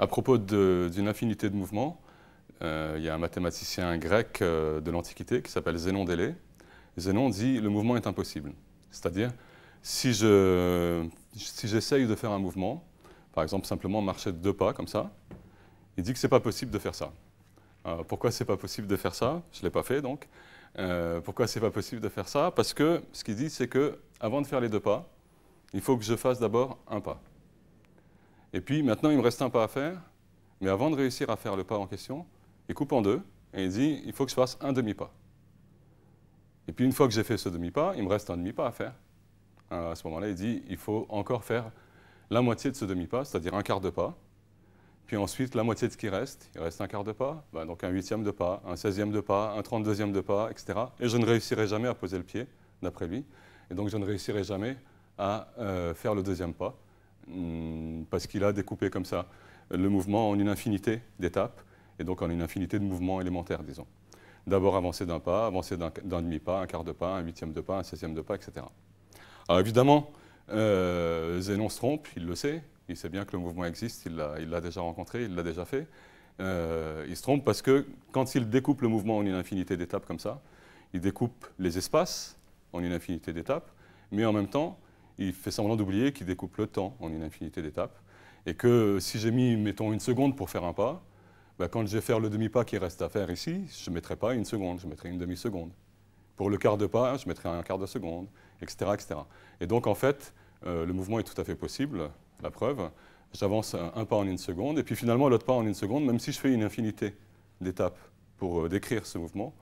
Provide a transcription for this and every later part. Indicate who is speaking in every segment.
Speaker 1: À propos d'une infinité de mouvements, il y a un mathématicien grec de l'Antiquité qui s'appelle Zénon d'Élée. Zénon dit le mouvement est impossible. C'est-à-dire, si j'essaye de faire un mouvement, par exemple simplement marcher de 2 pas comme ça, il dit que ce n'est pas possible de faire ça. Alors, pourquoi ce n'est pas possible de faire ça? Je ne l'ai pas fait donc. Pourquoi ce n'est pas possible de faire ça? Parce que ce qu'il dit, c'est que avant de faire les 2 pas, il faut que je fasse d'abord un pas. Et puis maintenant, il me reste un pas à faire, mais avant de réussir à faire le pas en question, il coupe en deux et il dit il faut que je fasse un demi-pas. Et puis une fois que j'ai fait ce demi-pas, il me reste un demi-pas à faire. À ce moment-là, il dit il faut encore faire la moitié de ce demi-pas, c'est-à-dire un quart de pas. Puis ensuite, la moitié de ce qui reste, il reste un quart de pas, donc un huitième de pas, un 16e de pas, un 32e de pas, etc. Et je ne réussirai jamais à poser le pied, d'après lui. Et donc je ne réussirai jamais à faire le deuxième pas, parce qu'il a découpé comme ça le mouvement en une infinité d'étapes, et donc en une infinité de mouvements élémentaires, disons. D'abord avancer d'un pas, avancer d'un demi-pas, un quart de pas, un huitième de pas, un 16e de pas, etc. Alors évidemment, Zénon se trompe, il le sait, il sait bien que le mouvement existe, il l'a déjà rencontré, il l'a déjà fait. Il se trompe parce que quand il découpe le mouvement en une infinité d'étapes comme ça, il découpe les espaces en une infinité d'étapes, mais en même temps, il fait semblant d'oublier qu'il découpe le temps en une infinité d'étapes, et que si j'ai mis, mettons, une seconde pour faire un pas, quand je vais faire le demi-pas qui reste à faire ici, je ne mettrai pas une seconde, je mettrai une demi-seconde. Pour le quart de pas, je mettrai un quart de seconde, etc. etc. Et donc, en fait, le mouvement est tout à fait possible, la preuve. J'avance un pas en une seconde, et puis finalement, l'autre pas en une seconde, même si je fais une infinité d'étapes pour décrire ce mouvement,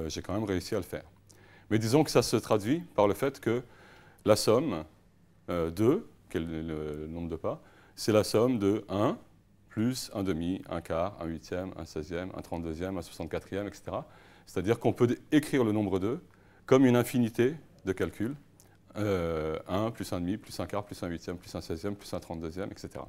Speaker 1: j'ai quand même réussi à le faire. Mais disons que ça se traduit par le fait que la somme 2, qui est le nombre de pas, c'est la somme de 1 plus un demi, un quart, un huitième, un 16e, un 32e, un 64e, etc. C'est-à-dire qu'on peut écrire le nombre 2 comme une infinité de calculs, 1 plus un demi, plus un quart, plus un huitième, plus un 16e, plus un 32e, etc.